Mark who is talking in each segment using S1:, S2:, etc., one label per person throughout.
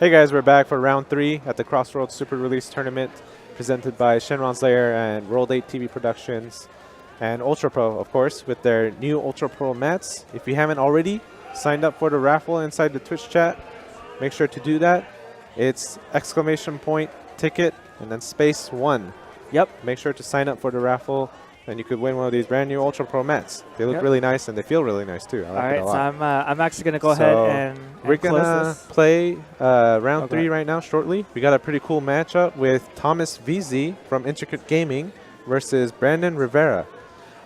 S1: Hey guys, we're back for round 3 at the Crossroads Super Release Tournament presented by Shenron's Lair and World 8 TV Productions and Ultra Pro, of course, with their new Ultra Pro mats. If you haven't already signed up for the raffle inside the Twitch chat, make sure to do that. It's !ticket and then space 1.
S2: Yep.
S1: Make sure to sign up for the raffle and you could win one of these brand new Ultra Pro mats. They look really nice and they feel really nice too. I like it a lot.
S2: So I'm actually going to go ahead and
S1: we're going to play round 3 right now shortly. We got a pretty cool matchup with Thomas VZ from Intricate Gaming versus Brandon Rivera.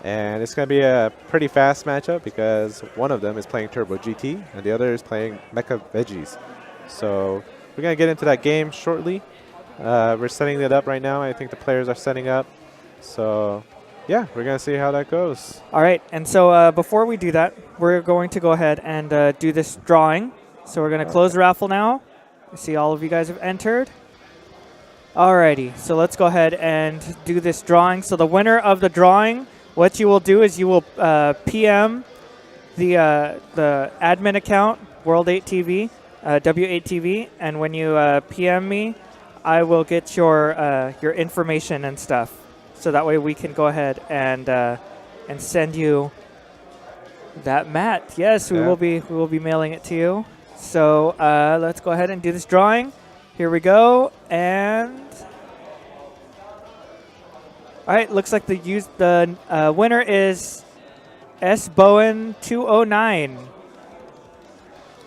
S1: And it's going to be a pretty fast matchup because one of them is playing Turbo GT and the other is playing Mecha Veggies. So we're going to get into that game shortly. We're setting it up right now. I think the players are setting up. So yeah, we're going to see how that goes.
S2: All right. And so before we do that, we're going to go ahead and do this drawing. So we're going to close the raffle now. I see all of you guys have entered. Alrighty. So let's go ahead and do this drawing. So the winner of the drawing, what you will do is you will PM the admin account, World 8 TV, W8 TV, and when you PM me, I will get your information and stuff. So that way we can go ahead and send you that mat. Yes, we will be mailing it to you. So let's go ahead and do this drawing. Here we go. And all right, looks like the winner is S Bowen 209.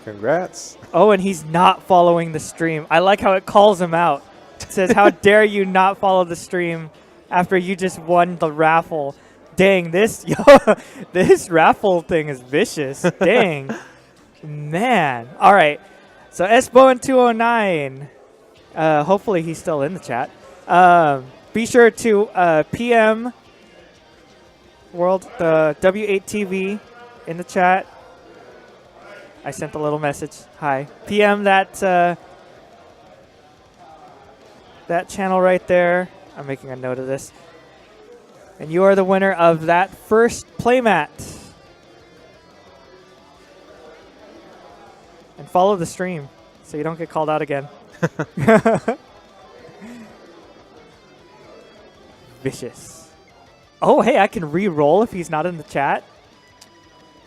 S1: Congrats.
S2: Oh, and he's not following the stream. I like how it calls him out. It says, "How dare you not follow the stream after you just won the raffle." Dang, this raffle thing is vicious. Dang. Man. All right. So SBowen209. Hopefully he's still in the chat. Be sure to PM the W8 TV in the chat. I sent a little message. Hi. PM that channel right there. I'm making a note of this. And you are the winner of that first playmat. And follow the stream so you don't get called out again. Vicious. Oh, hey, I can re-roll if he's not in the chat.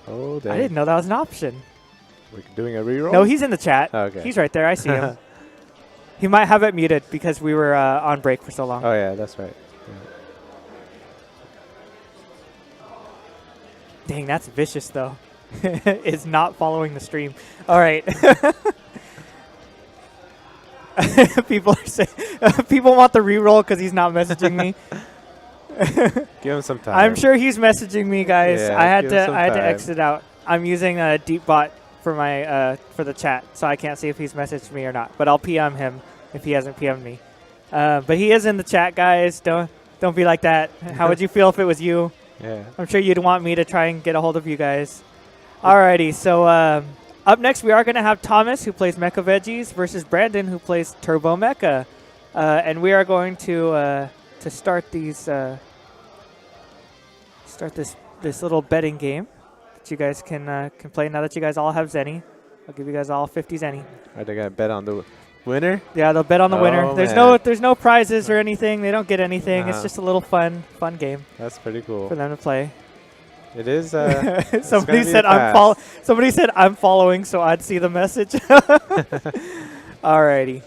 S1: Oh, dang.
S2: I didn't know that was an option.
S1: We're doing a re-roll?
S2: No, he's in the chat.
S1: Oh, okay.
S2: He's right there. I see him. He might have it muted because we were on break for so long.
S1: Oh, yeah, that's right. Yeah.
S2: Dang, that's vicious, though. It's not following the stream. All right. People are saying people want the re-roll because he's not messaging me.
S1: Give him some time.
S2: I'm sure he's messaging me, guys.
S1: Yeah,
S2: I had to exit out. I'm using a deep bot for my for the chat, so I can't see if he's messaged me or not. But I'll PM him if he hasn't PM'd me. But he is in the chat, guys. Don't be like that. How would you feel if it was you?
S1: Yeah.
S2: I'm sure you'd want me to try and get a hold of you guys. Alrighty, so up next we are going to have Thomas, who plays Mecha Veggies, versus Brandon, who plays Turbo Mecha. And we are going to start these this little betting game that you guys can play now that you guys all have Zenny. I'll give you guys all 50 Zenny.
S1: Are they gonna bet on the winner?
S2: Yeah, they'll bet on the winner. There's no prizes or anything. They don't get anything. It's just a little fun game.
S1: That's pretty cool
S2: for them to play.
S1: It is.
S2: Somebody said Somebody said I'm following, so I'd see the message. Alrighty.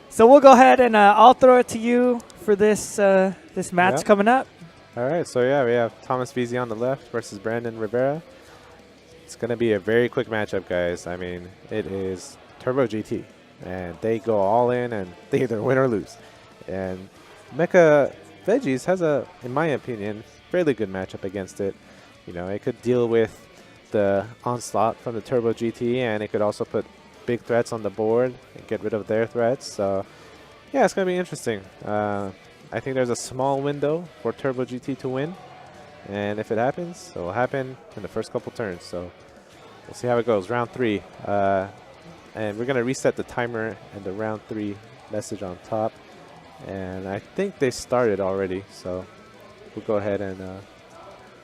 S2: So we'll go ahead and I'll throw it to you for this this match coming up.
S1: All right. So yeah, we have Thomas VZ on the left versus Brandon Rivera. It's gonna be a very quick matchup, guys. I mean, it is Turbo GT, and they go all in, and they either win or lose. And Mecha Veggies has in my opinion, fairly good matchup against it. You know, it could deal with the onslaught from the Turbo GT, and it could also put big threats on the board and get rid of their threats. So, yeah, it's going to be interesting. I think there's a small window for Turbo GT to win. And if it happens, it will happen in the first couple turns. So, we'll see how it goes. Round 3. And we're going to reset the timer and the round 3 message on top. And I think they started already. So, we'll go ahead and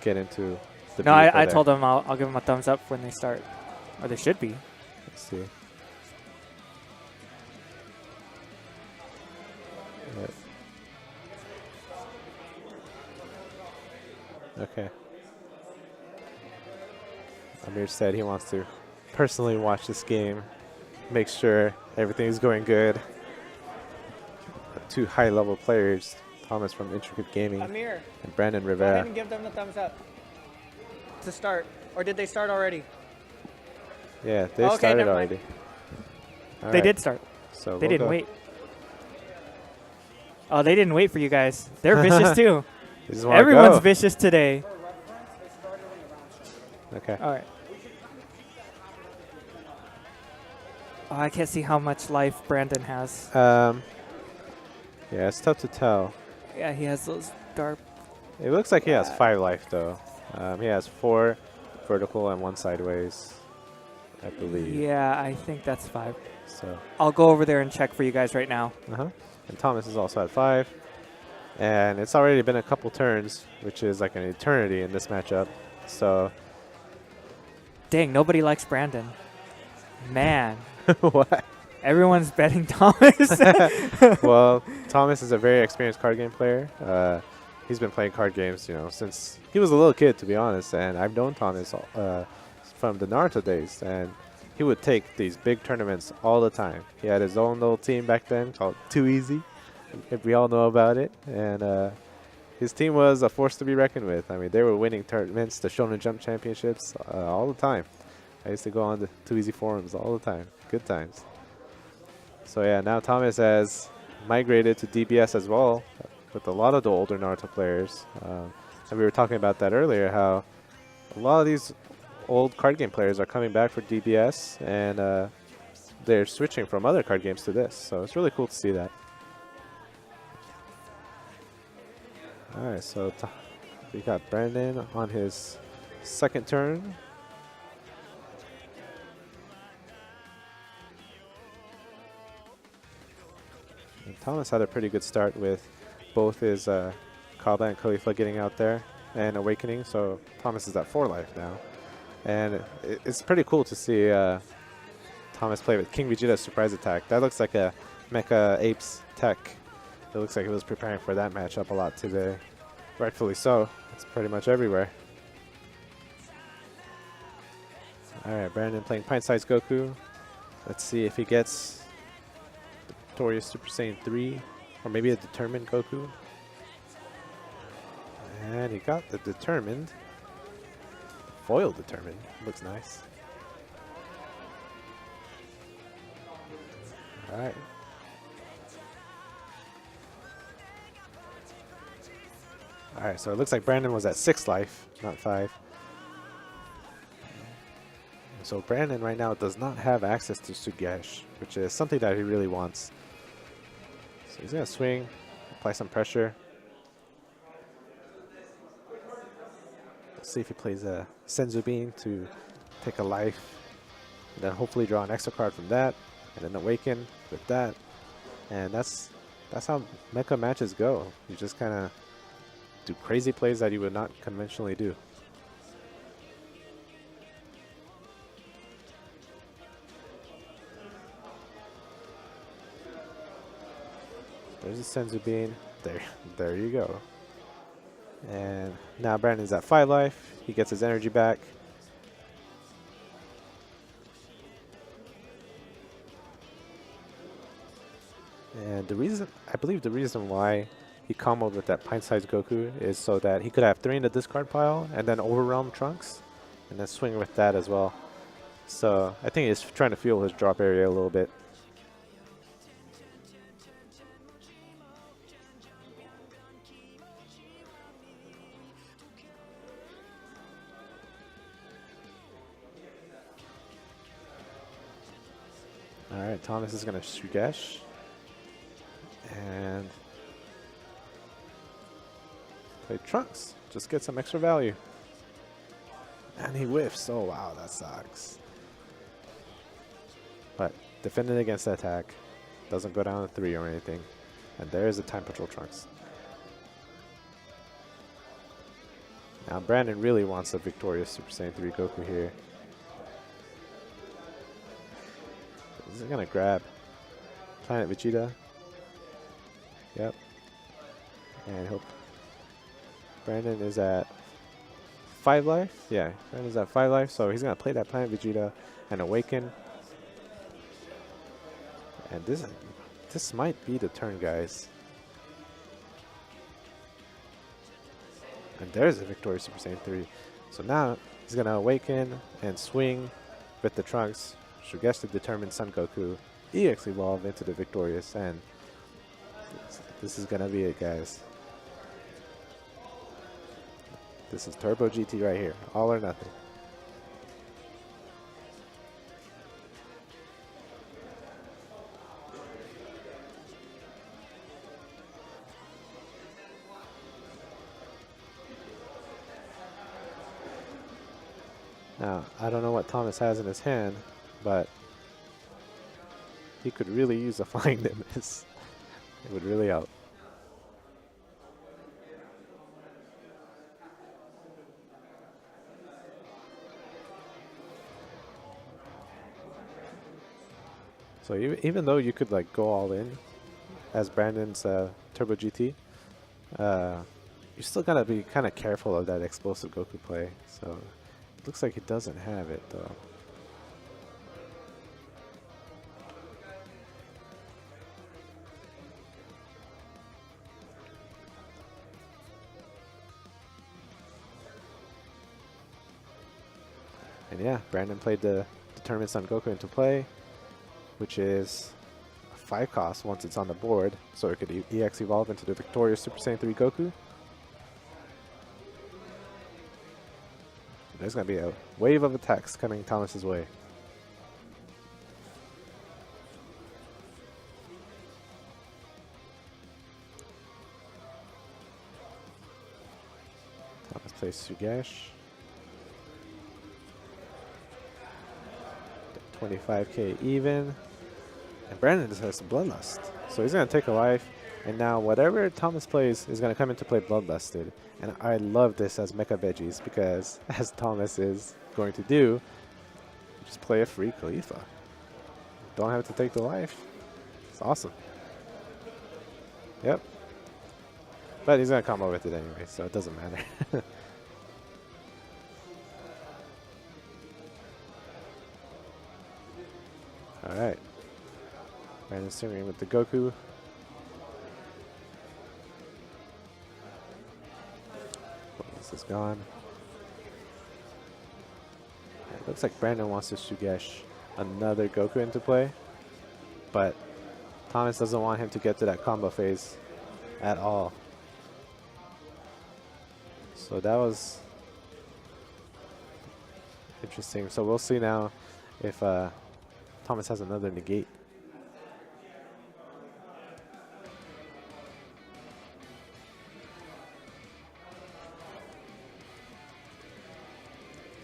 S1: get into the
S2: No, I told them I'll give them a thumbs up when they start. Or they should be.
S1: Let's see. But okay. Amir said he wants to personally watch this game, make sure everything's going good. Two high-level players, Thomas from Intricate Gaming
S2: Amir,
S1: and Brandon
S2: go ahead
S1: Rivera.
S2: and give them the thumbs up to start. Or did they start already?
S1: Yeah, they
S2: Okay,
S1: started
S2: never mind.
S1: already. All
S2: They
S1: right,
S2: did start.
S1: So
S2: They
S1: we'll
S2: didn't
S1: go.
S2: wait. Oh, they didn't wait for you guys. They're vicious too.
S1: They just wanna
S2: Everyone's
S1: go.
S2: vicious today.
S1: Okay.
S2: All right. Oh, I can't see how much life Brandon has.
S1: Yeah, it's tough to tell.
S2: Yeah, he has those dark.
S1: It looks like he has 5 life though. He has 4 vertical and 1 sideways, I believe.
S2: Yeah, I think that's 5.
S1: So.
S2: I'll go over there and check for you guys right now.
S1: And Thomas is also at 5. And it's already been a couple turns, which is like an eternity in this matchup. So.
S2: Dang, nobody likes Brandon. Man.
S1: What?
S2: Everyone's betting Thomas.
S1: Well, Thomas is a very experienced card game player. He's been playing card games, since he was a little kid, to be honest. And I've known Thomas from the Naruto days, and he would take these big tournaments all the time. He had his own little team back then called Too Easy, if we all know about it. And his team was a force to be reckoned with. I mean, they were winning tournaments, the Shonen Jump Championships, all the time. I used to go on the Too Easy forums all the time. Good times. So yeah, now Thomas has migrated to DBS as well, with a lot of the older Naruto players. And we were talking about that earlier, how a lot of these old card game players are coming back for DBS, and they're switching from other card games to this. So it's really cool to see that. Alright, so we got Brandon on his second turn. And Thomas had a pretty good start with both his Kaba and Khalifa getting out there and Awakening, so Thomas is at 4 life now. And it's pretty cool to see Thomas play with King Vegeta's surprise attack. That looks like a Mecha Apes tech. It looks like he was preparing for that matchup a lot today. Rightfully so. It's pretty much everywhere. Alright, Brandon playing Pint-Sized Goku. Let's see if he gets Victorious Super Saiyan 3, or maybe a Determined Goku. And he got the Determined. Foil Determined. Looks nice. Alright. Alright, so it looks like Brandon was at 6 life, not 5. So Brandon right now does not have access to Sugesh, which is something that he really wants. So he's going to swing, apply some pressure. Let's see if he plays a Senzu Bean to take a life. And then hopefully draw an extra card from that. And then Awaken with that. And that's how mecha matches go. You just kind of do crazy plays that you would not conventionally do. There's a Senzu Bean. There you go. And now Brandon's at 5 life. He gets his energy back. And I believe the reason why he comboed with that Pint-Sized Goku is so that he could have 3 in the discard pile and then overwhelm Trunks and then swing with that as well. So I think he's trying to fuel his drop area a little bit. Alright, Thomas is going to Shugesh. And play Trunks. Just get some extra value. And he whiffs. Oh, wow, that sucks. But defending against the attack. Doesn't go down to 3 or anything. And there's the Time Patrol Trunks. Now Brandon really wants a victorious Super Saiyan 3 Goku here. Is he going to grab Planet Vegeta? Yep. And Brandon is at 5 life. Yeah, Brandon's at 5 life, so he's gonna play that Planet Vegeta and Awaken. And this might be the turn, guys. And there's a Victorious Super Saiyan 3. So now he's gonna Awaken and swing with the Trunks. Shugesh to determine Son Goku. EX evolve into the Victorious, and this is gonna be it, guys. This is Turbo GT right here, all or nothing. Now, I don't know what Thomas has in his hand, but he could really use a Flying Nimbus. It would really help. So even though you could like go all in as Brandon's Turbo GT, you still gotta be kind of careful of that explosive Goku play. So it looks like he doesn't have it though. And yeah, Brandon played the Determined Son Goku into play, which is a 5 cost once it's on the board, so it could EX evolve into the Victorious Super Saiyan 3 Goku. There's going to be a wave of attacks coming Thomas's way. Thomas plays Shugesh. 25k even. And Brandon just has Bloodlust. So he's going to take a life. And now whatever Thomas plays is going to come into play Bloodlusted. And I love this as Mecha Veggies because, as Thomas is going to do, just play a free Khalifa. Don't have to take the life. It's awesome. Yep. But he's going to combo with it anyway, so it doesn't matter. Alright. Brandon swinging with the Goku. This is gone. It looks like Brandon wants to Shugesh another Goku into play, but Thomas doesn't want him to get to that combo phase at all. So that was interesting. So we'll see now if Thomas has another negate.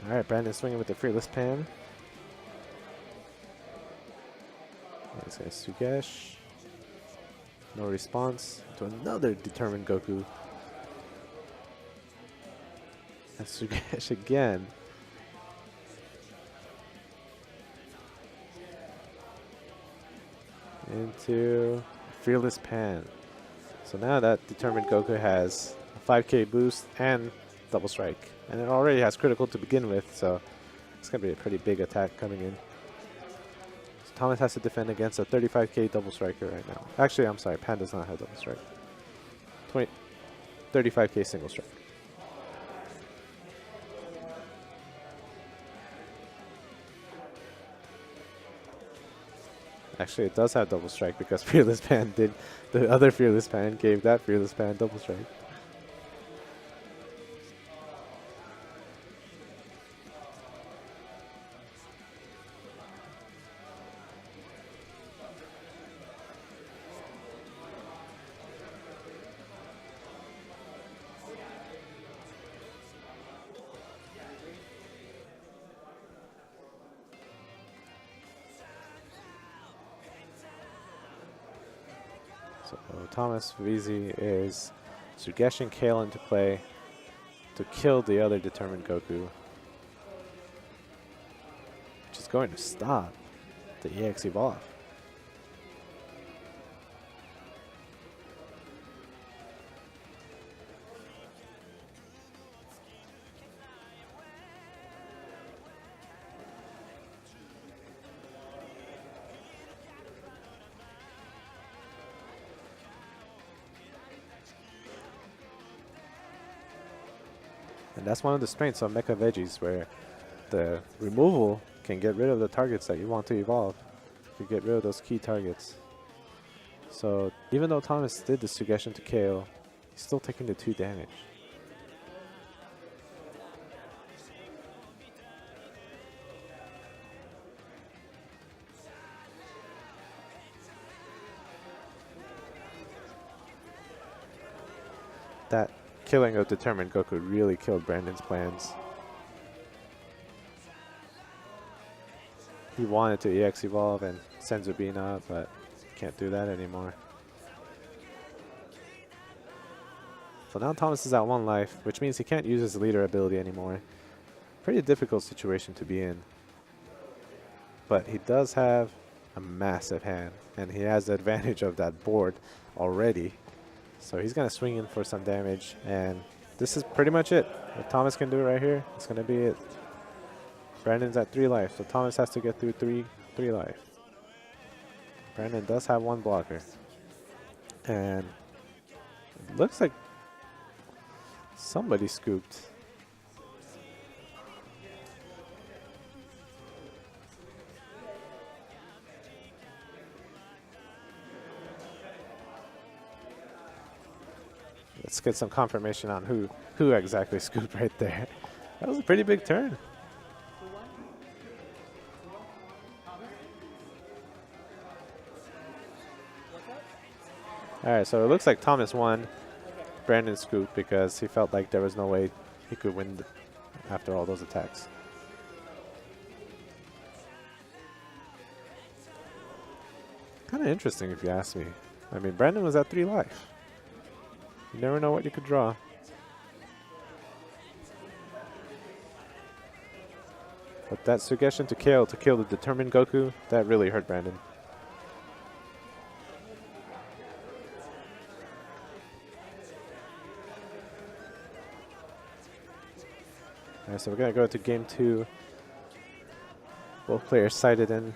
S1: All right, Brandon swinging with the Fearless Pan. He's going to Shugesh. No response to another Determined Goku. And Shugesh again. Into Fearless Pan. So now that Determined Goku has a 5k boost and double strike. And it already has critical to begin with, so it's going to be a pretty big attack coming in. So Thomas has to defend against a 35k double striker right now. Actually, I'm sorry, Pan does not have double strike. 35k single strike. Actually, it does have double strike because Fearless Pan did. The other Fearless Pan gave that Fearless Pan double strike. So Thomas VZ is Shugesh and Kale into play to kill the other Determined Goku, which is going to stop the EX Evolve. And that's one of the strengths of Mecha Veggies, where the removal can get rid of the targets that you want to evolve. You get rid of those key targets. So even though Thomas did the suggestion to KO, he's still taking the 2 damage. That killing of Determined Goku really killed Brandon's plans. He wanted to EX evolve and send Zubina, but can't do that anymore. So now Thomas is at 1 life, which means he can't use his leader ability anymore. Pretty difficult situation to be in. But he does have a massive hand, and he has the advantage of that board already. So he's going to swing in for some damage, and this is pretty much it. If Thomas can do it right here, it's going to be it. Brandon's at 3 life, so Thomas has to get through 3 life. Brandon does have 1 blocker. And it looks like somebody scooped. Let's get some confirmation on who exactly scooped right there. That was a pretty big turn. Alright, so it looks like Thomas won Brandon's scoop because he felt like there was no way he could win after all those attacks. Kind of interesting if you ask me. I mean, Brandon was at 3 life. You never know what you could draw. But that suggestion to kill the Determined Goku, that really hurt Brandon. Alright, so we're going to go to game 2. Both players sighted in.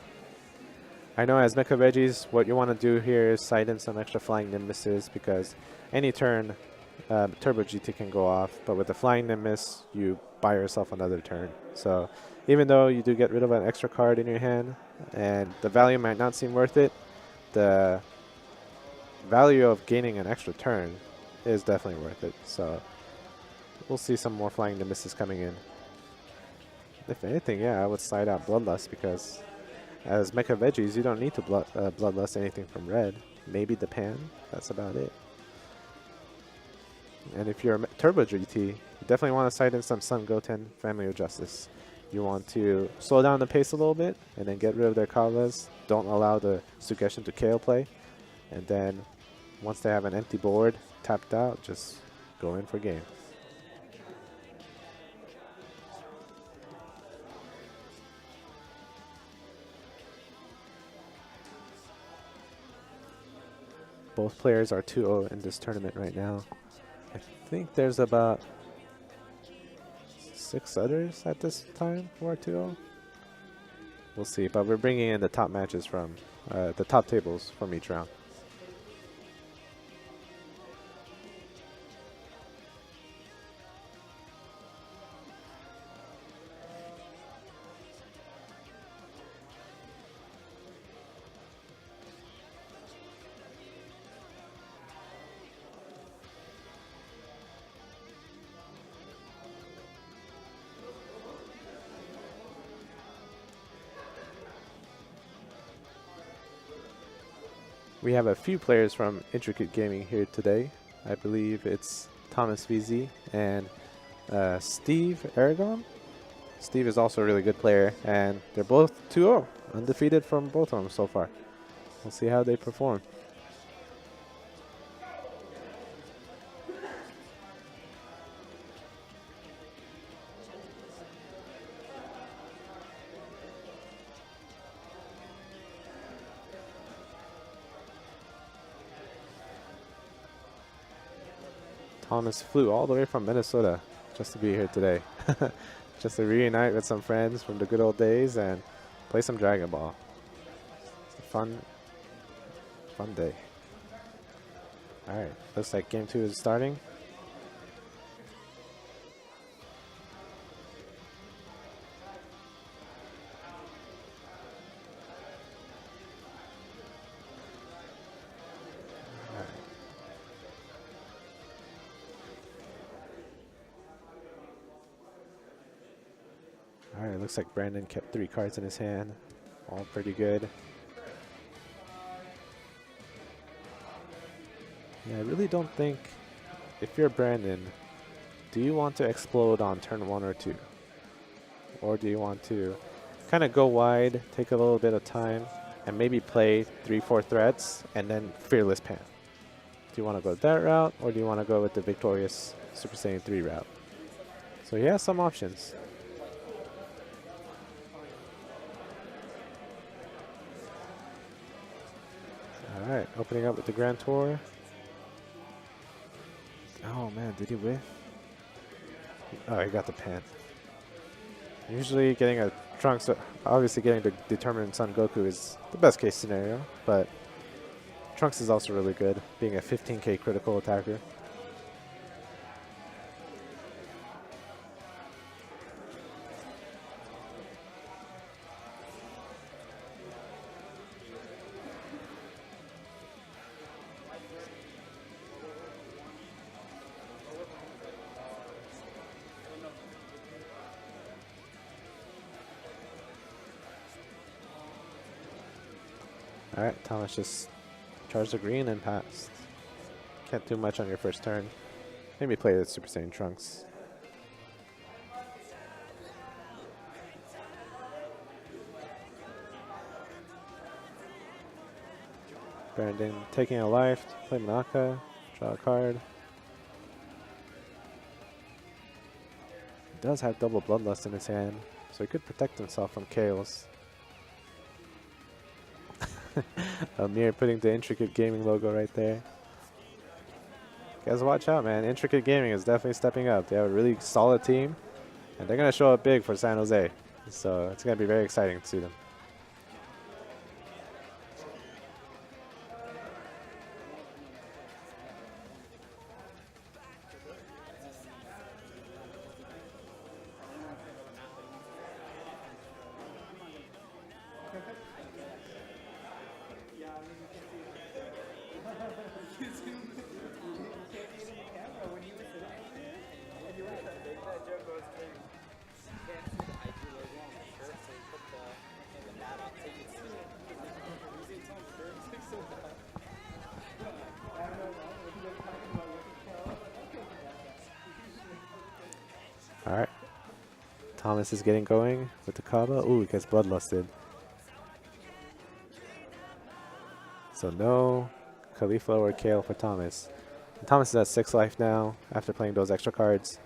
S1: I know as Mecha Veggies, what you want to do here is sight in some extra Flying Nimbuses, because any turn Turbo GT can go off, but with the Flying Nimbus, you buy yourself another turn. So even though you do get rid of an extra card in your hand, and the value might not seem worth it, the value of gaining an extra turn is definitely worth it. So we'll see some more Flying Nimbuses coming in. If anything, yeah, I would side out Bloodlust, because as Mecha Veggies, you don't need to Bloodlust anything from red. Maybe the Pan, that's about it. And if you're a Turbo GT, you definitely want to sight in some Sun Goten Family of Justice. You want to slow down the pace a little bit and then get rid of their Kavas. Don't allow the suggestion to KO play. And then once they have an empty board tapped out, just go in for game. Both players are 2-0 in this tournament right now. I think there's about 6 others at this time who are 2-0. We'll see, but we're bringing in the top matches from the top tables from each round. We have a few players from Intricate Gaming here today. I believe it's Thomas VZ and Steve Aragon. Steve is also a really good player, and they're both 2-0, undefeated from both of them so far. We'll see how they perform. Thomas flew all the way from Minnesota just to be here today. Just to reunite with some friends from the good old days and play some Dragon Ball. It's a fun day. Alright, looks like game 2 is starting. looks like Brandon kept 3 cards in his hand. All pretty good. Yeah, I really don't think, if you're Brandon, do you want to explode on turn 1 or 2? Or do you want to kind of go wide, take a little bit of time, and maybe play 3-4 threats, and then Fearless Pan? Do you want to go that route, or do you want to go with the victorious Super Saiyan 3 route? So he has some options. Alright, opening up with the Grand Tour. Oh man, did he whiff? Oh, he got the Pan. Usually getting a Trunks, obviously getting the Determined Son Goku is the best case scenario, but Trunks is also really good, being a 15k critical attacker. Alright, Thomas just charged the green and passed. Can't do much on your first turn. Maybe play the Super Saiyan Trunks. Brandon taking a life, play Manaka, draw a card. He does have double Bloodlust in his hand, so he could protect himself from chaos. Amir putting the Intricate Gaming logo right there. Guys, watch out, man. Intricate Gaming is definitely stepping up. They have a really solid team, and they're going to show up big for San Jose. So it's going to be very exciting to see them. Alright. Thomas is getting going with the Kaba. Ooh, he gets bloodlusted. So no Khalifa or Kale for Thomas. And Thomas is at 6 life now after playing those extra cards.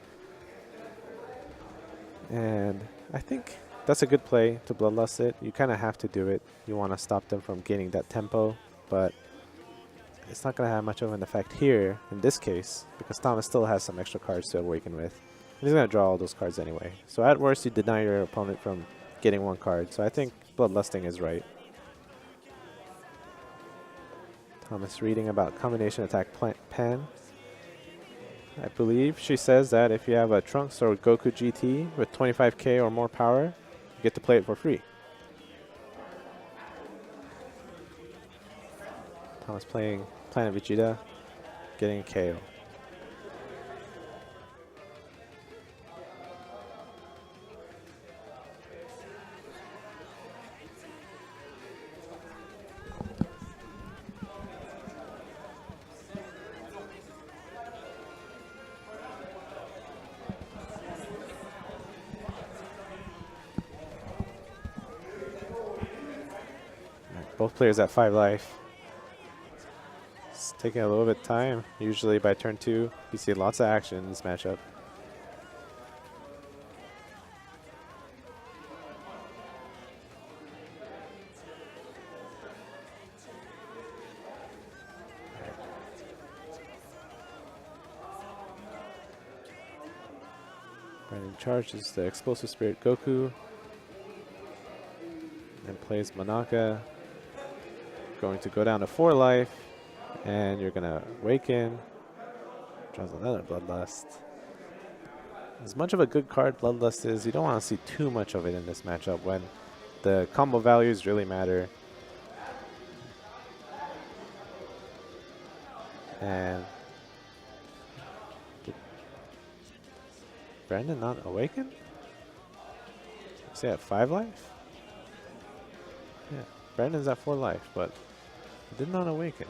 S1: And I think that's a good play to bloodlust it. You kind of have to do it. You want to stop them from gaining that tempo, but it's not going to have much of an effect here in this case because Thomas still has some extra cards to awaken with. He's going to draw all those cards anyway. So at worst, you deny your opponent from getting 1 card. So I think bloodlusting is right. Thomas reading about combination attack Pan. I believe she says that if you have a Trunks or Goku GT with 25k or more power, you get to play it for free. Thomas playing Planet Vegeta, getting a KO. Both players at 5 life. It's taking a little bit of time. Usually by turn 2, you see lots of action in this matchup. Brandon charges the Explosive Spirit Goku and plays Manaka. Going to go down to 4 life, and you're gonna awaken. Draws another Bloodlust. As much of a good card Bloodlust is, you don't want to see too much of it in this matchup when the combo values really matter. And did Brandon not awaken? Is he at 5 life? Yeah, Brandon's at 4 life, but did not awaken.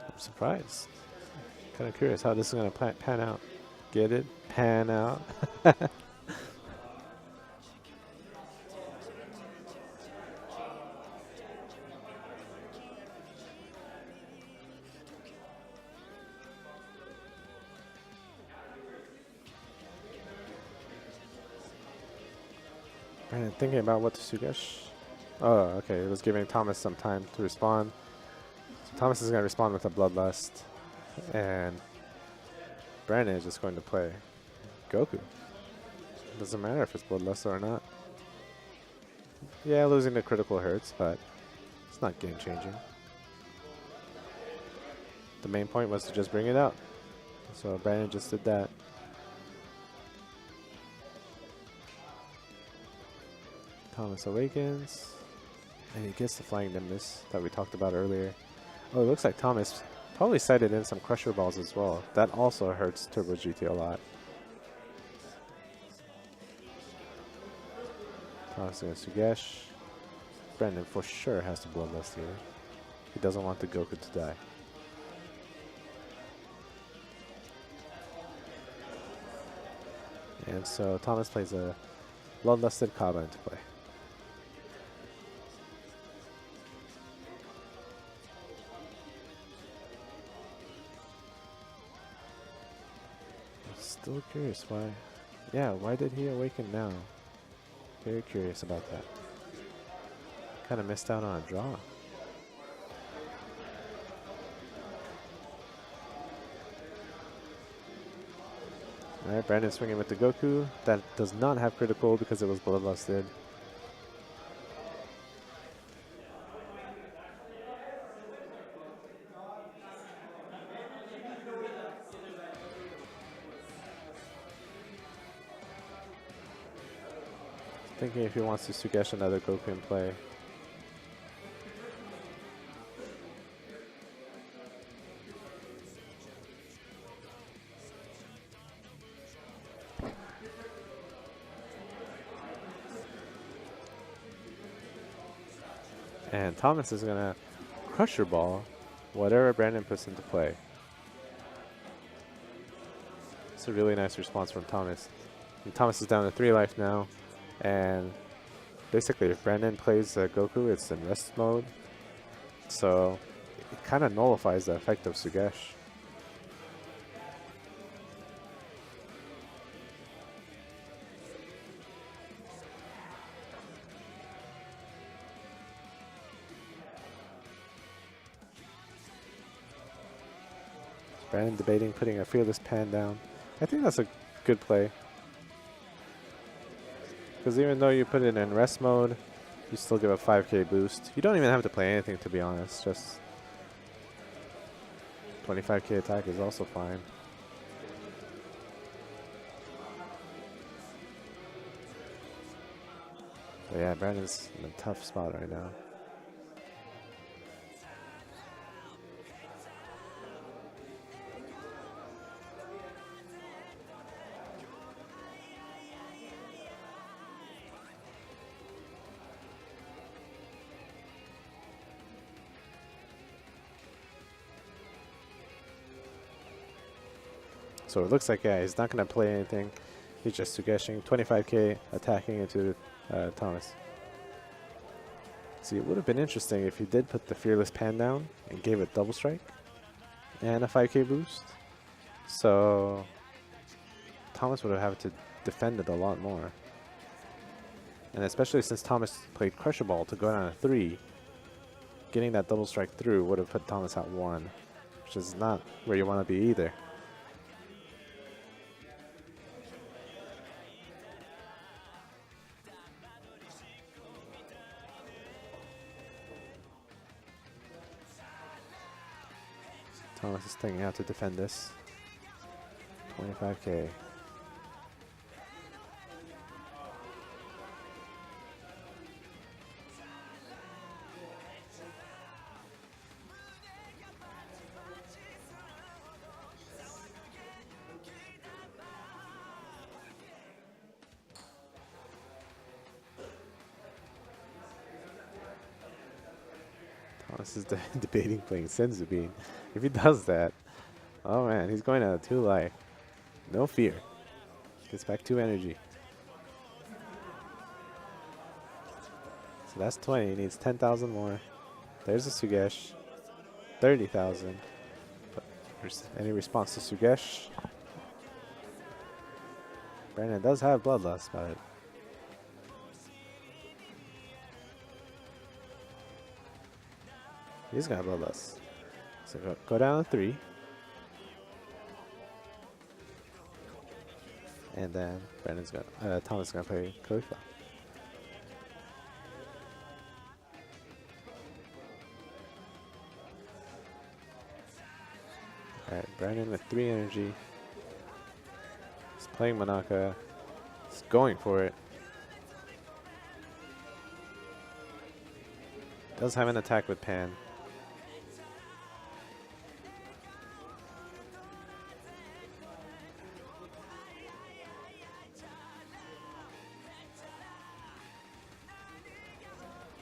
S1: I'm surprised. Kind of curious how this is going to pan out. Get it? Pan out. Brandon thinking about what to Sugesh. Oh, okay. It was giving Thomas some time to respond. So Thomas is going to respond with a Bloodlust. And Brandon is just going to play Goku. Doesn't matter if it's Bloodlust or not. Yeah, losing the critical hurts, but it's not game changing. The main point was to just bring it out. So Brandon just did that. Thomas awakens. And he gets the Flying Nimbus that we talked about earlier. Oh, it looks like Thomas probably sighted in some Crusher Balls as well. That also hurts Turbo GT a lot. Thomas against Sugesh. Brandon for sure has to Bloodlust here. He doesn't want the Goku to die. And so Thomas plays a Bloodlusted Kaba into play. Still curious why. Yeah, why did he awaken now? Very curious about that. Kind of missed out on a draw. Alright, Brandon swinging with the Goku. That does not have critical because it was Bloodlusted. Thinking if he wants to Sugesh another Goku in play. And Thomas is going to Crusher Ball whatever Brandon puts into play. It's a really nice response from Thomas. And Thomas is down to 3 life now. And basically, if Brandon plays Goku, it's in rest mode. So it kind of nullifies the effect of Sugesh. Brandon debating putting a Fearless Pan down. I think that's a good play. Because even though you put it in rest mode, you still give a 5k boost. You don't even have to play anything, to be honest. Just 25k attack is also fine. But yeah, Brandon's in a tough spot right now. So it looks like, yeah, he's not going to play anything. He's just Sugeshing 25k attacking into Thomas. See, it would have been interesting if he did put the Fearless Pan down and gave it double strike and a 5k boost. So Thomas would have had to defend it a lot more. And especially since Thomas played Crusher Ball to go down to 3, getting that double strike through would have put Thomas at 1, which is not where you want to be either. Thomas is thinking how to defend this. 25k. Thomas is debating playing Senzubin. If he does that, oh man, he's going to 2 life. No fear. Gets back 2 energy. So that's 20. He needs 10,000 more. There's a Sugesh. 30,000. Any response to Sugesh? Brandon does have Bloodlust, but he's got Bloodlust. So go down to 3. And then Thomas is gonna play Khalifa. Alright, Brandon with 3 energy. He's playing Monaka. He's going for it. Does have an attack with Pan.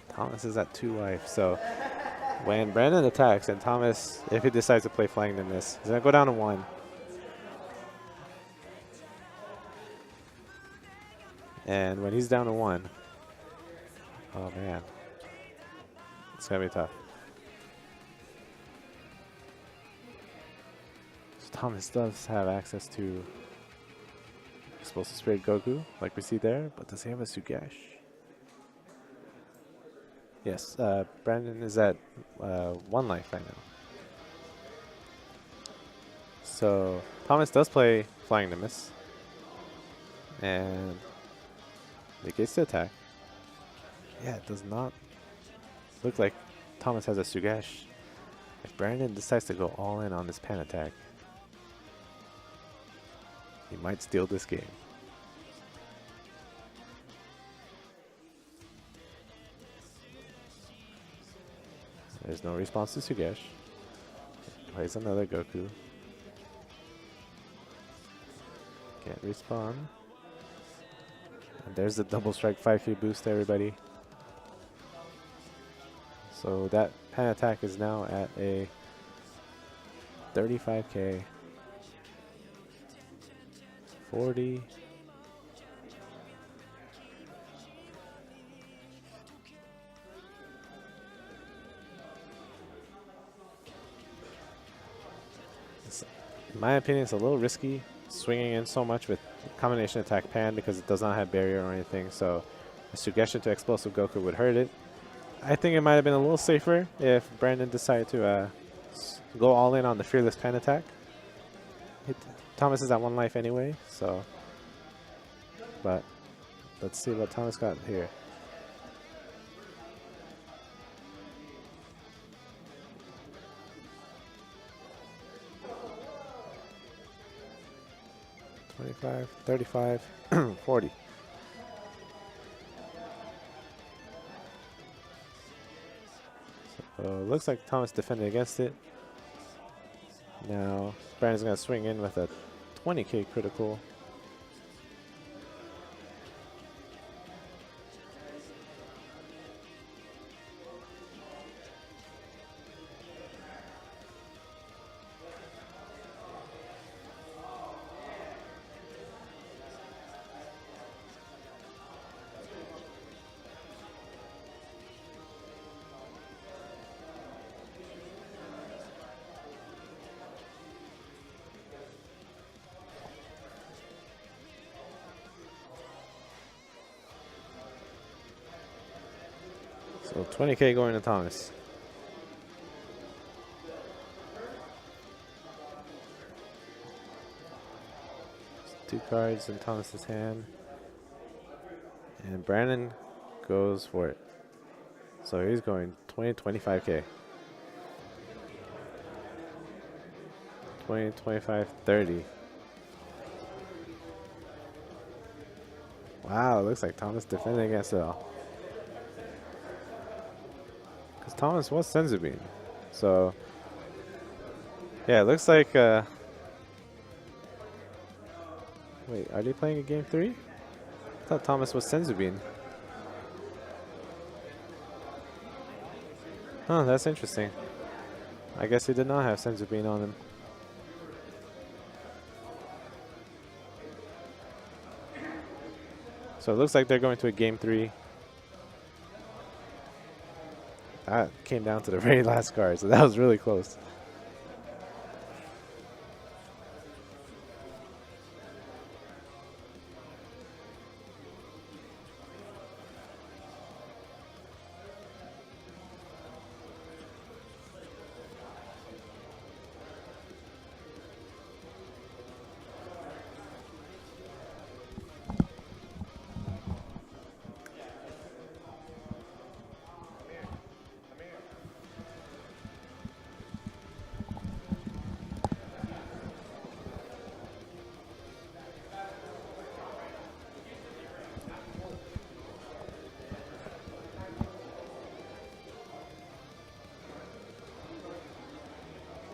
S1: Thomas is at 2 life, so when Brandon attacks and Thomas, if he decides to play Flying Nimbus, he's gonna go down to 1. And when he's down to 1, oh man, it's gonna be tough. So Thomas does have access to Explosive Spirit Goku, like we see there, but does he have a Sugesh? Yes, Brandon is at 1 life right now. So Thomas does play Flying Nimbus. And it gets to attack. Yeah, it does not look like Thomas has a Sugesh. If Brandon decides to go all in on this Pan attack, he might steal this game. There's no response to Sugesh. Plays another Goku. Can't respawn. And there's the double strike 5k boost, everybody. So that Pan attack is now at a 35k. 40. In my opinion, it's a little risky swinging in so much with combination attack Pan because it does not have barrier or anything. So a Sugesh to explosive Goku would hurt it. I think it might have been a little safer if Brandon decided to go all in on the fearless Pan attack. Thomas is at 1 life anyway, so. But let's see what Thomas got here. $25, $35, $40. So looks like Thomas defended against it. Now Brandon's gonna swing in with a 20k critical. So 20k going to Thomas. Two cards in Thomas's hand. And Brandon goes for it. So he's going 20, 25k. 20, 25, 30. Wow, it looks like Thomas defending against it all. Because Thomas was Senzubin. So, yeah, it looks like... wait, are they playing a game 3? I thought Thomas was Senzubin. Huh, that's interesting. I guess he did not have Senzu Bean on him. So it looks like they're going to a game 3. That came down to the very last card, so that was really close.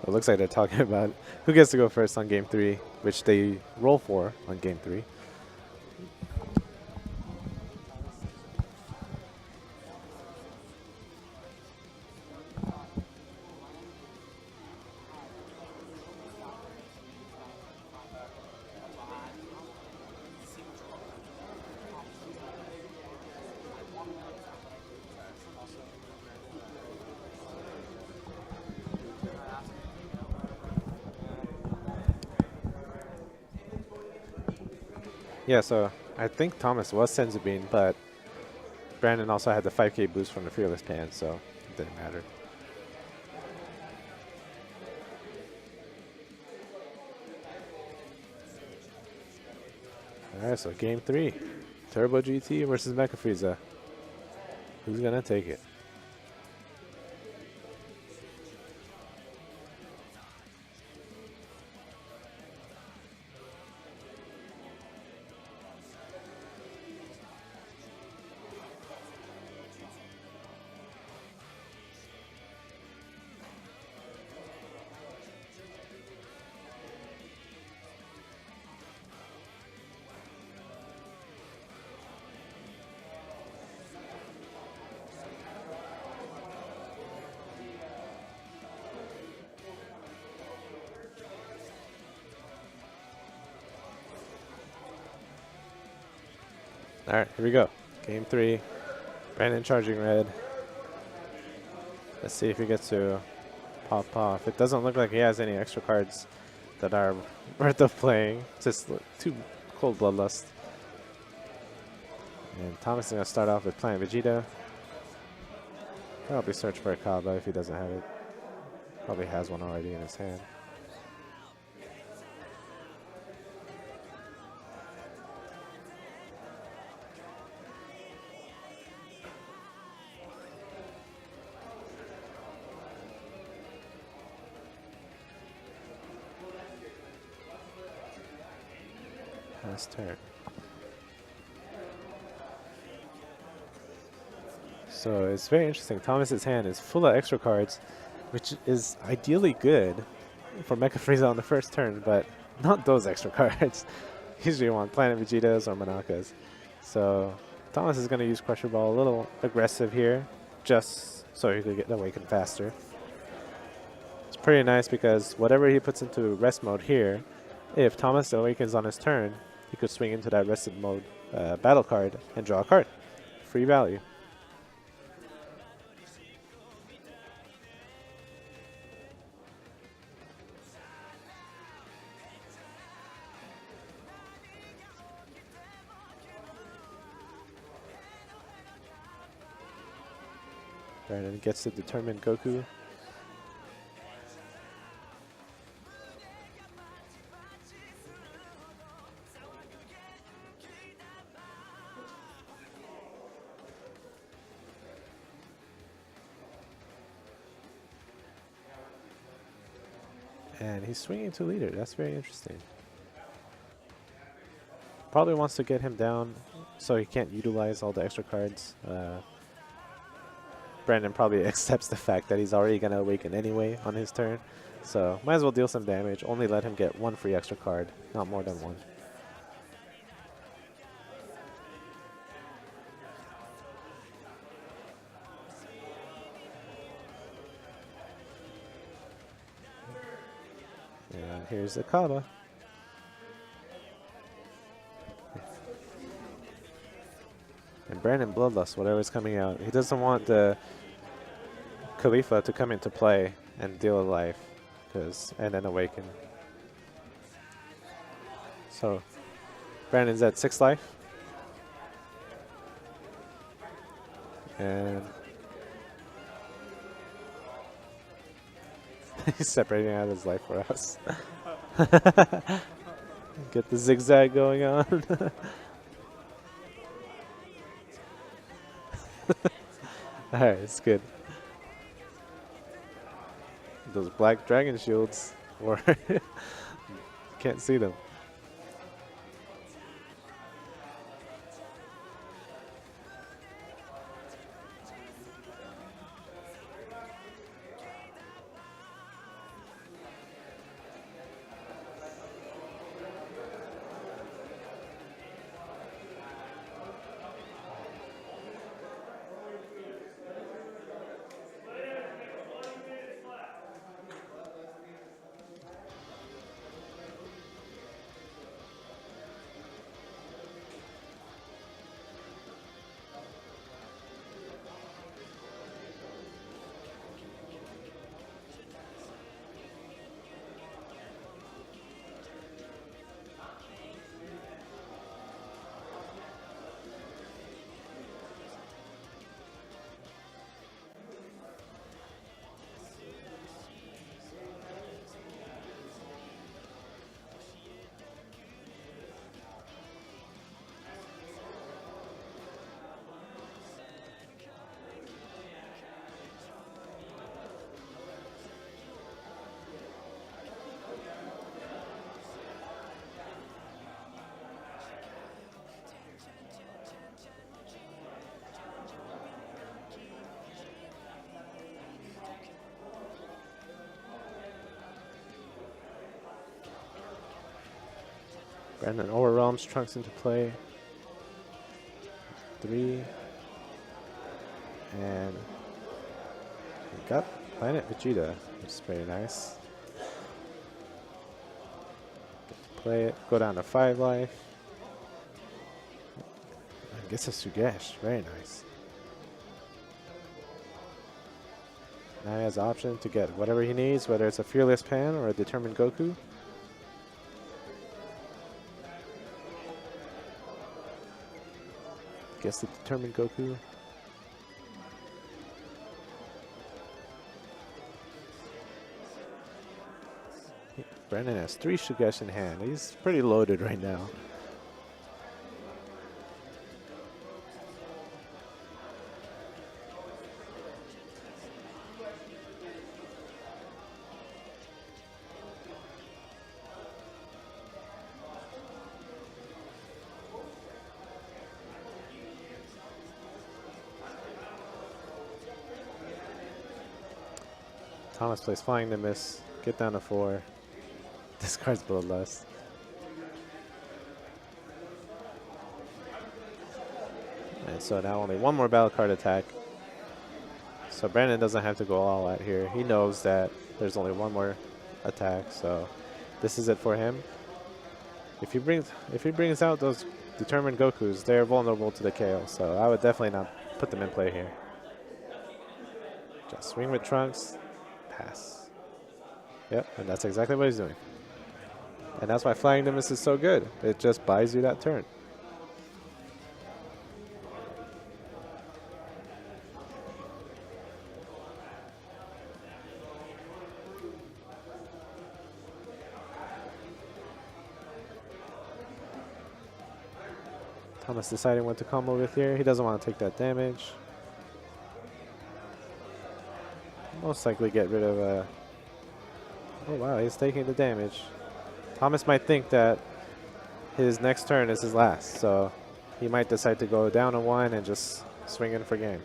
S1: It looks like they're talking about who gets to go first on game 3, which they roll for on game 3. Yeah, so I think Thomas was Senzu Bean, but Brandon also had the 5k boost from the Fearless Pan, so it didn't matter. Alright, so game 3. Turbo GT versus Mecha Frieza. Who's going to take it? Alright, here we go. Game 3. Brandon charging red. Let's see if he gets to pop off. It doesn't look like he has any extra cards that are worth of playing. Just 2 cold bloodlust. And Thomas is going to start off with Planet Vegeta. Probably search for a Kaba if he doesn't have it. Probably has one already in his hand. Last turn. So it's very interesting. Thomas's hand is full of extra cards, which is ideally good for Mecha Frieza on the first turn, but not those extra cards. Usually you want Planet Vegetas or Monakas. So Thomas is going to use Crusher Ball a little aggressive here, just so he could get awakened faster. It's pretty nice because whatever he puts into rest mode here, if Thomas awakens on his turn, he could swing into that rested mode battle card and draw a card. Free value. Brandon gets to determine Goku. And he's swinging to leader. That's very interesting. Probably wants to get him down so he can't utilize all the extra cards. Brandon probably accepts the fact that he's already going to awaken anyway on his turn. So might as well deal some damage. Only let him get 1 free extra card, not more than 1. And here's the Kaba. And Brandon Bloodlust, whatever's coming out. He doesn't want the Khalifa to come into play and deal a life, and then awaken. So Brandon's at 6 life. And he's separating out his life for us. Get the zigzag going on. Alright, it's good. Those black dragon shields, or can't see them. Brandon overwhelms Trunks into play. 3. And we got Planet Vegeta, which is very nice. Get to play it. Go down to 5 life. And gets a Sugesh. Very nice. Now he has the option to get whatever he needs, whether it's a Fearless Pan or a Determined Goku. Guess the Determined Goku. Brandon has 3 Sugesh in hand. He's pretty loaded right now. Thomas plays Flying to Miss. Get down to 4. Discards Bloodlust. And so now only 1 more battle card attack. So Brandon doesn't have to go all out here. He knows that there's only 1 more attack, so this is it for him. If he brings out those Determined Gokus, they're vulnerable to the KO, so I would definitely not put them in play here. Just swing with Trunks. Pass. Yep, and that's exactly what he's doing. And that's why Flying Nimbus is so good. It just buys you that turn. Thomas deciding what to combo with here. He doesn't want to take that damage. Most likely get rid of a... Oh wow, he's taking the damage. Thomas might think that his next turn is his last, so he might decide to go down a 1 and just swing in for game.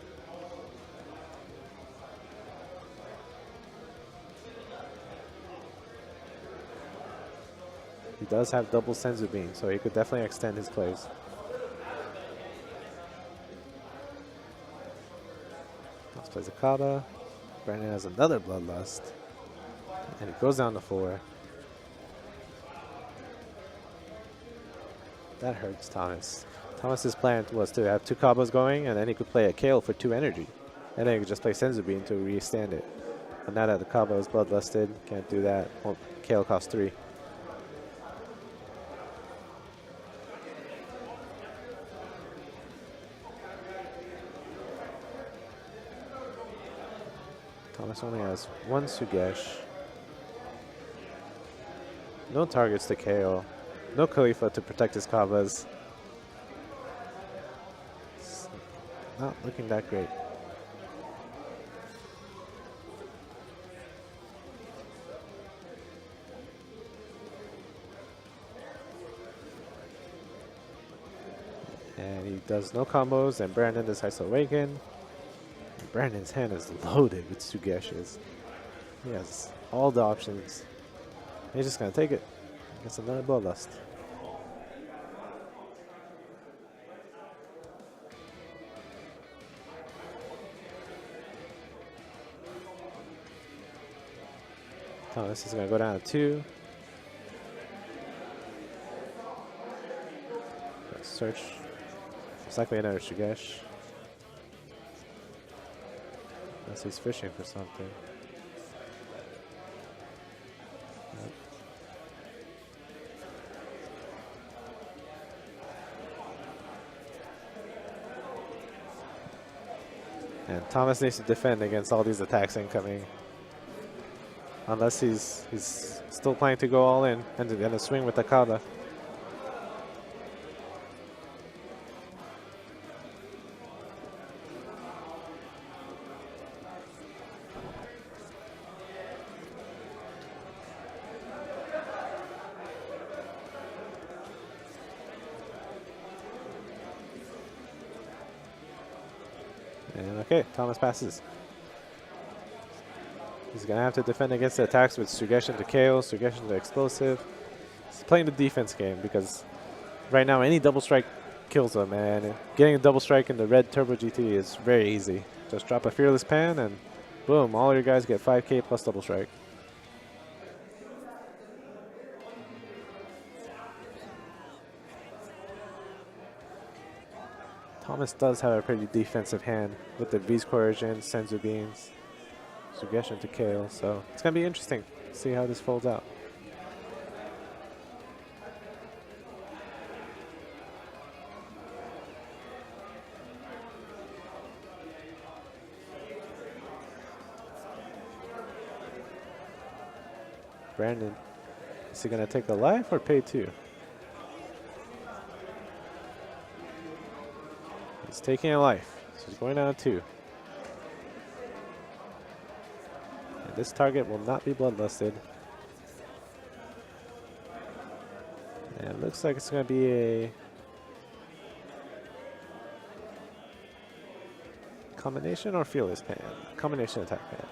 S1: He does have double Senzu Beam, so he could definitely extend his plays. Thomas plays a Kaba. Brandon has another Bloodlust. And it goes down to 4. That hurts Thomas. Thomas's plan was to have 2 combos going, and then he could play a Kale for 2 energy. And then he could just play Senzu Bean to re-stand it. But now that the combo is bloodlusted, can't do that. Well, Kale costs 3. Thomas only has 1 Sugesh. No targets to KO. No Khalifa to protect his combos. It's not looking that great. And he does no combos, and Brandon decides to awaken. Brandon's hand is loaded with Sugeshes. He has all the options. He's just going to take it. Gets another Bloodlust. Thomas is going to go down to 2. Search. It's likely another Sugesh. Unless he's fishing for something. Yep. And Thomas needs to defend against all these attacks incoming. Unless he's still planning to go all in and to swing with the Kaba. And okay, Thomas passes. He's going to have to defend against the attacks with Sugeshin to KO, Sugeshin to Explosive. He's playing the defense game because right now any double strike kills him, and getting a double strike in the red Turbo GT is very easy. Just drop a Fearless Pan and boom, all your guys get 5k plus double strike. Thomas does have a pretty defensive hand with the V's Coercion, Senzu Beans, Sugeshin to KO, so it's going to be interesting to see how this folds out. Brandon, is he going to take the life or pay 2? He's taking a life, so he's going down to 2. And this target will not be bloodlusted. And it looks like it's going to be a combination or Fearless Pan. Combination attack pan.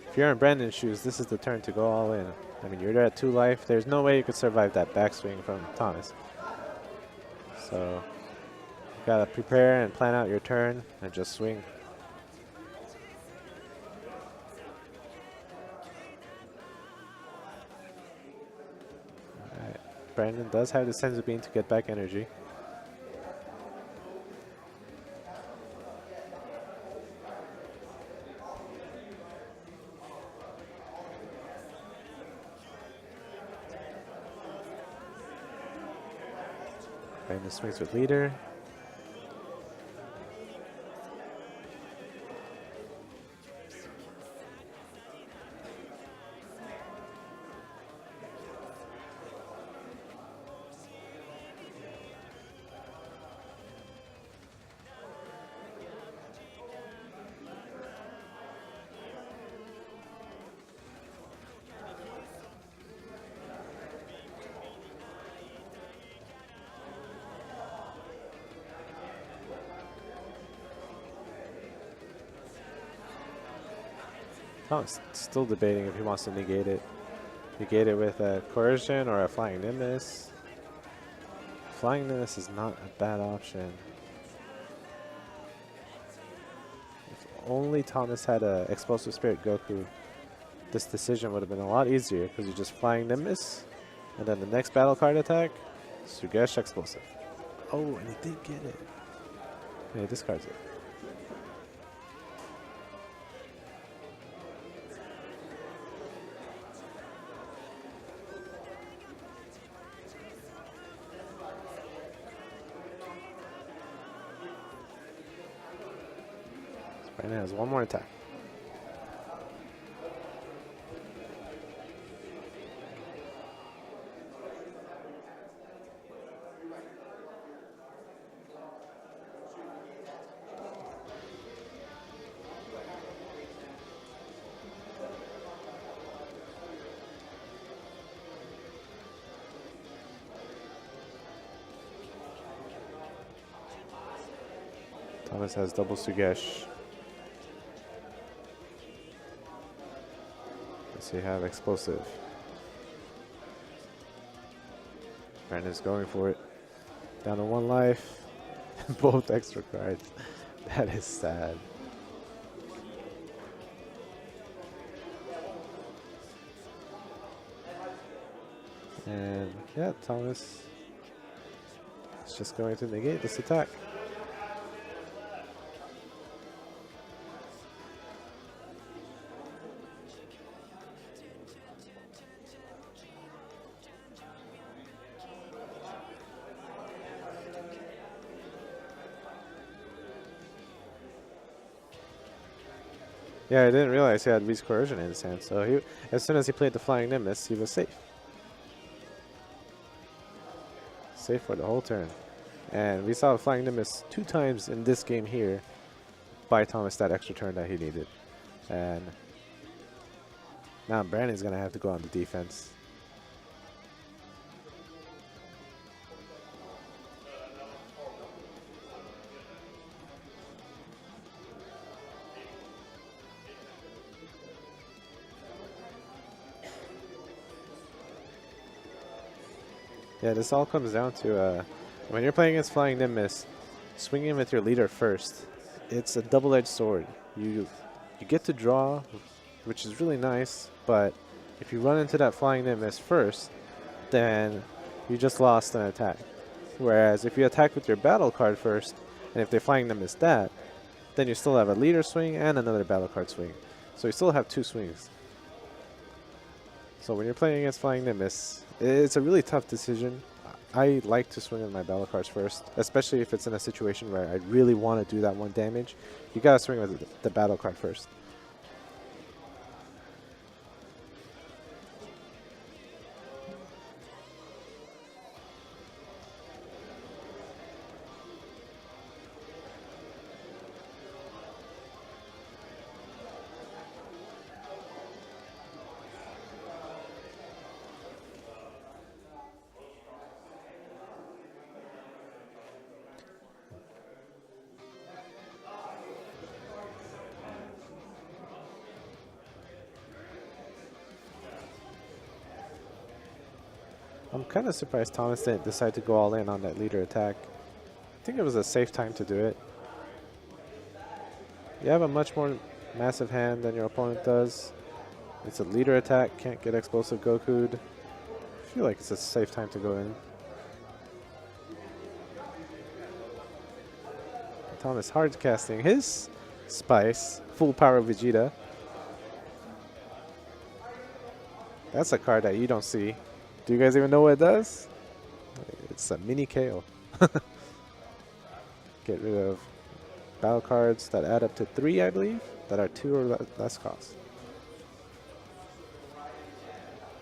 S1: If you're in Brandon's shoes, this is the turn to go all in. I mean, you're at 2 life. There's no way you could survive that backswing from Thomas. So, you gotta prepare and plan out your turn and just swing. Alright, Brandon does have the Senzu Bean to get back energy. Brandon swings with leader. Thomas still debating if he wants to negate it. Negate it with a Coercion or a Flying Nimbus. Flying Nimbus is not a bad option. If only Thomas had a Explosive Spirit Goku, this decision would have been a lot easier because you're just flying Nimbus, and then the next battle card attack, Sugesh Explosive. Oh, and he did get it. And he discards it. Brandon has one more attack. Thomas has double Sugesh. So you have Explosive. Brandon's going for it. Down to 1 life. Both extra cards. That is sad. And yeah, Thomas is just going to negate this attack. Yeah, I didn't realize he had V's Coercion in his hand, so he, as soon as he played the Flying Nimbus, he was safe. Safe for the whole turn. And we saw the Flying Nimbus 2 times in this game here buy Thomas that extra turn that he needed. And now Brandon's going to have to go on the defense. Yeah, this all comes down to when you're playing against Flying Nimbus, swinging with your leader first. It's a double-edged sword. You get to draw, which is really nice, but if you run into that Flying Nimbus first, then you just lost an attack. Whereas if you attack with your battle card first, and if they're Flying Nimbus that, then you still have a leader swing and another battle card swing. So you still have 2 swings. So when you're playing against Flying Nimbus, it's a really tough decision. I like to swing with my battle cards first, especially if it's in a situation where I really want to do that 1 damage. You gotta swing with the battle card first. I'm kind of surprised Thomas didn't decide to go all in on that leader attack. I think it was a safe time to do it. You have a much more massive hand than your opponent does. It's a leader attack, can't get Explosive Goku'd. I feel like it's a safe time to go in. Thomas hard casting his Spice, full power Vegeta. That's a card that you don't see. Do you guys even know what it does? It's a mini KO. Get rid of battle cards that add up to 3, I believe, that are 2 or less cost.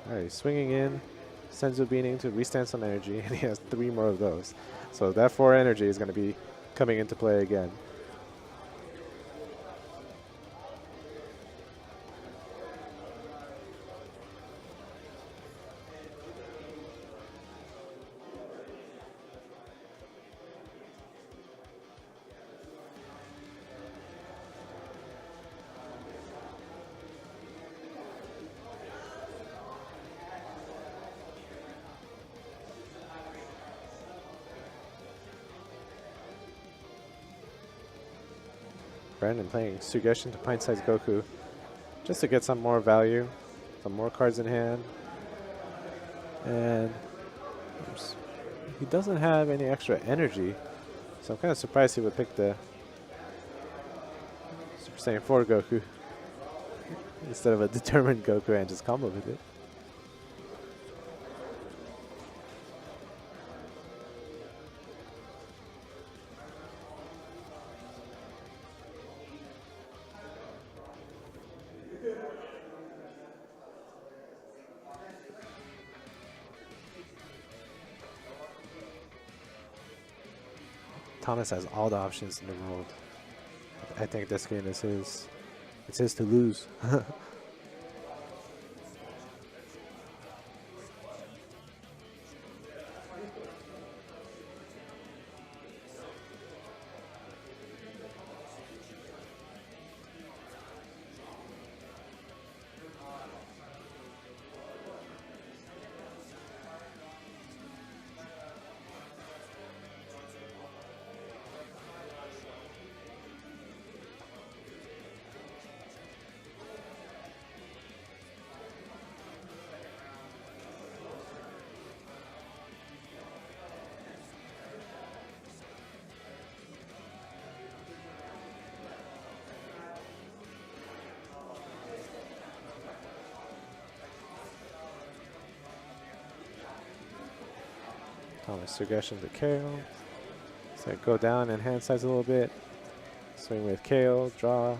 S1: Alright, swinging in, Senzu Beaning to restand some energy, and he has 3 more of those. So that 4 energy is going to be coming into play again. Brandon playing Suggestion to Pint-Sized Goku just to get some more value, some more cards in hand. And he doesn't have any extra energy, so I'm kind of surprised he would pick the Super Saiyan 4 Goku instead of a determined Goku and just combo with it. Thomas has all the options in the world. I think this game is his. It's his to lose. Thomas Suggestion to KO. So go down and hand size a little bit. Swing with KO, draw.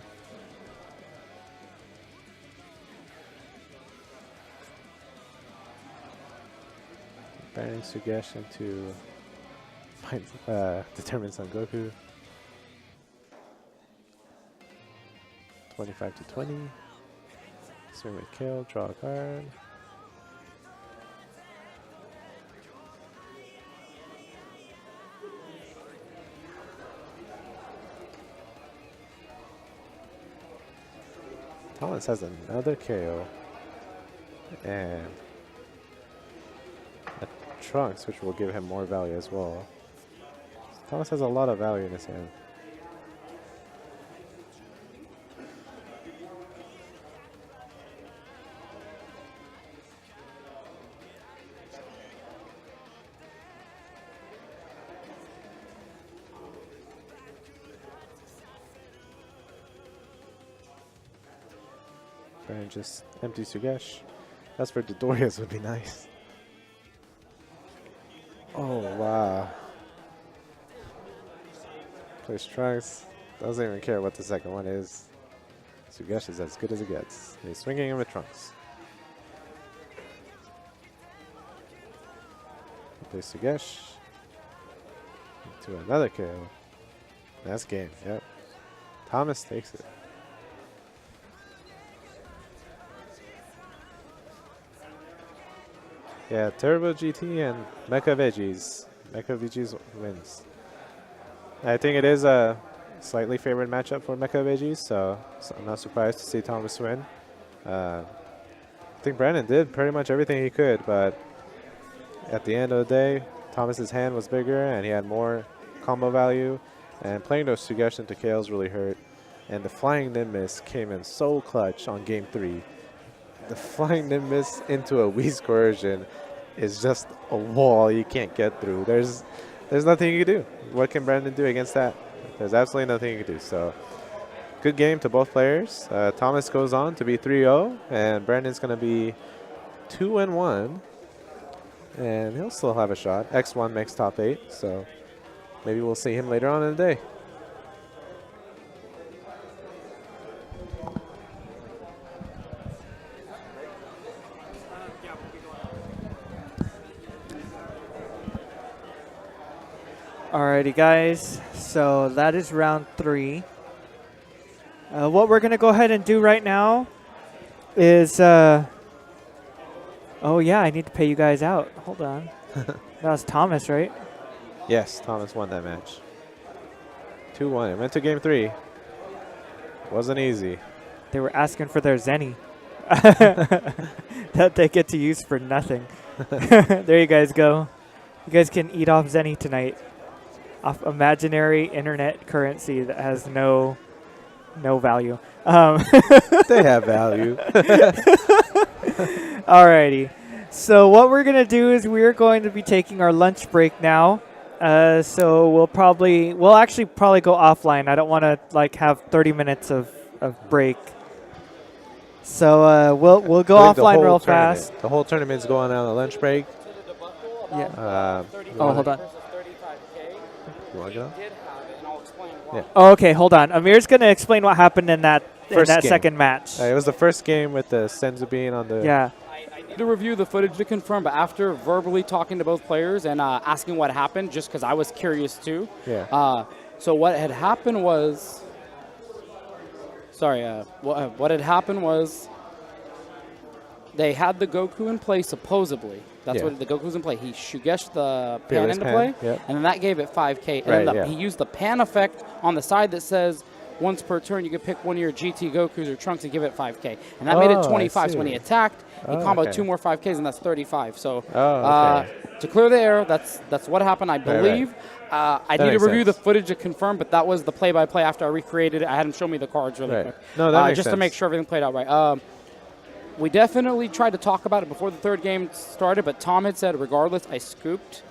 S1: Banning Suggestion to determine Son Goku. 25 to 20. Swing with KO, draw a card. Thomas has another KO and a Trunks, which will give him more value as well. Thomas has a lot of value in his hand. And just empty Sugesh. That's for Dodoria's would be nice. Oh wow. Plays Trunks. Doesn't even care what the second one is. Sugesh is as good as it gets. He's swinging him with Trunks. Plays Sugesh. To another KO. That's game, yep. Thomas takes it. Yeah, Turbo GT and Mecha Veggies. Mecha Veggies wins. I think it is a slightly favored matchup for Mecha Veggies, so I'm not surprised to see Thomas win. I think Brandon did pretty much everything he could, but at the end of the day, Thomas's hand was bigger and he had more combo value, and playing those Suggestion to KOs really hurt. And the Flying Nimbus came in so clutch on Game 3. The Flying Nimbus into a Whis Coercion is just a wall you can't get through. There's nothing you can do. What can Brandon do against that? There's absolutely nothing you can do. So, good game to both players. Thomas goes on to be 3-0, and Brandon's going to be 2-1. And he'll still have a shot. X1 makes top 8, so maybe we'll see him later on in the day.
S2: Alrighty, guys. So that is round 3. What we're going to go ahead and do right now is... oh, yeah, I need to pay you guys out. Hold on. That was Thomas, right?
S1: Yes, Thomas won that match. 2-1. It went to Game 3. Wasn't easy.
S2: They were asking for their Zenny. That they get to use for nothing. There you guys go. You guys can eat off Zenny tonight. Off imaginary internet currency that has no no value.
S1: They have value.
S2: Alrighty. So what we're going to do is we're going to be taking our lunch break now. So we'll actually probably go offline. I don't want to like have 30 minutes of break. So we'll go offline real fast.
S1: The whole tournament's going on a lunch break.
S2: Yeah. Hold on.
S1: You want to go?
S2: Yeah. Oh, okay, hold on. Amir's going to explain what happened in that second match.
S1: It was the first game with the Senzu being on the...
S2: Yeah.
S3: I need to review the footage to confirm, but after verbally talking to both players and asking what happened, just because I was curious too.
S1: Yeah.
S3: So what had happened was... Sorry, what had happened was they had the Goku in play, supposedly. That's what the Goku's in play. He Shugeshed the pan into play, and then that gave it 5K. And then he used the pan effect on the side that says once per turn you can pick one of your GT Gokus or Trunks and give it 5K. And that made it 25. So when he attacked, he comboed 2 more 5Ks, and that's 35. So to clear the air, that's what happened, I believe. I need to review the footage to confirm, but that was the play-by-play after I recreated it. I had him show me the cards really quick.
S1: No, that makes
S3: just
S1: sense.
S3: to make sure everything played out right. We definitely tried to talk about it before the third game started, but Tom had said, regardless, I scooped.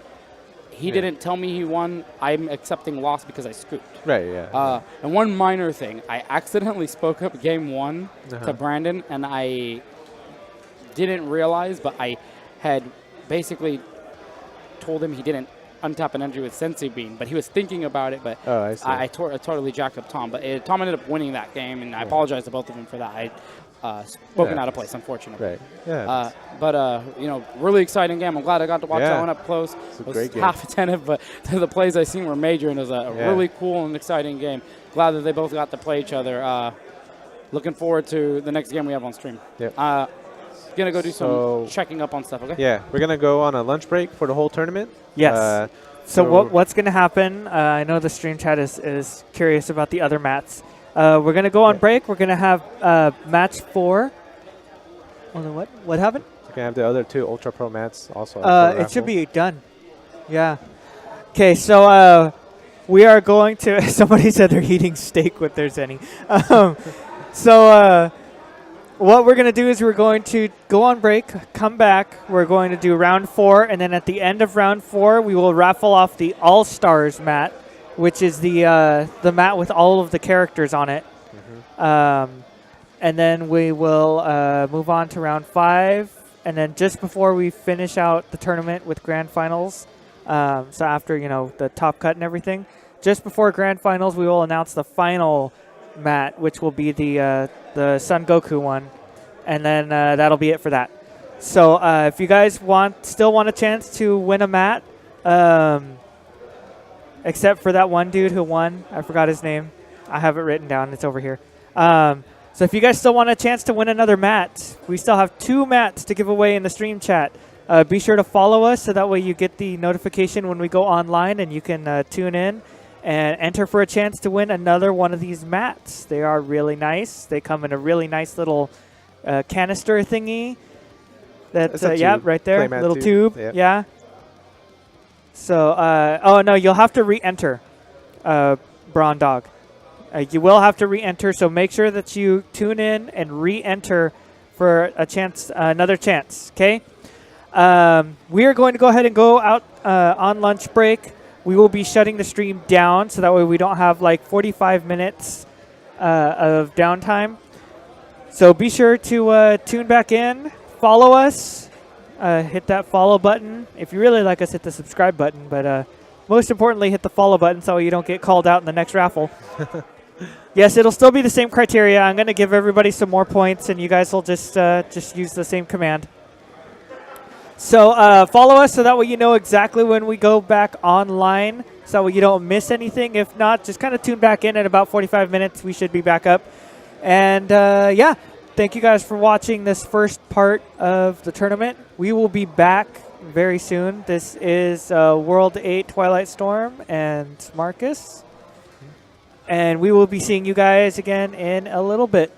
S3: He didn't tell me he won. I'm accepting loss because I scooped.
S1: Right, yeah.
S3: And one minor thing, I accidentally spoke up game 1 to Brandon, and I didn't realize, but I had basically told him he didn't untap an energy with Senzu Bean, but he was thinking about it, but I totally jacked up Tom. But Tom ended up winning that game, and I apologize to both of them for that. I spoken out of place, unfortunately.
S1: Right. Yeah.
S3: But really exciting game. I'm glad I got to watch that one up close.
S1: It's a
S3: I was
S1: great game.
S3: half attentive, but the plays I seen were major, and it was a really cool and exciting game. Glad that they both got to play each other. Looking forward to the next game we have on stream.
S1: Yep.
S3: Gonna go do some checking up on stuff. Okay.
S1: Yeah, we're gonna go on a lunch break for the whole tournament.
S2: Yes. So what's gonna happen? I know the stream chat is curious about the other mats. We're going to go on break. We're going to have match 4. Oh, no, what happened?
S1: We're going to have the other 2 Ultra Pro mats also.
S2: It should be done. Yeah. Okay, so we are going to... Somebody said they're eating steak if there's any. So what we're going to do is we're going to go on break, come back. We're going to do round 4, and then at the end of round 4, we will raffle off the All-Stars mat, which is the mat with all of the characters on it. And then we will move on to round 5. And then just before we finish out the tournament with grand finals, so after, the top cut and everything, just before grand finals, we will announce the final mat, which will be the Son Goku one. And then that'll be it for that. So if you guys still want a chance to win a mat, except for that one dude who won. I forgot his name. I have it written down. It's over here. So if you guys still want a chance to win another mat, we still have 2 mats to give away in the stream chat. Be sure to follow us so that way you get the notification when we go online and you can tune in and enter for a chance to win another one of these mats. They are really nice. They come in a really nice little canister thingy. That's right there. Little tube.
S1: Yep.
S2: Yeah. So, no, you'll have to re-enter, Brawn Dog. You will have to re-enter, so make sure that you tune in and re-enter for a chance, another chance, okay? We are going to go ahead and go out on lunch break. We will be shutting the stream down, so that way we don't have like 45 minutes of downtime. So be sure to tune back in, follow us. Hit that follow button. If you really like us, hit the subscribe button. But most importantly, hit the follow button so you don't get called out in the next raffle. Yes, it'll still be the same criteria. I'm going to give everybody some more points, and you guys will just use the same command. So follow us so that way you know exactly when we go back online, so that way you don't miss anything. If not, just kind of tune back in at about 45 minutes. We should be back up. And, thank you guys for watching this first part of the tournament. We will be back very soon. This is World 8 Twilight Storm and Marcus. And we will be seeing you guys again in a little bit.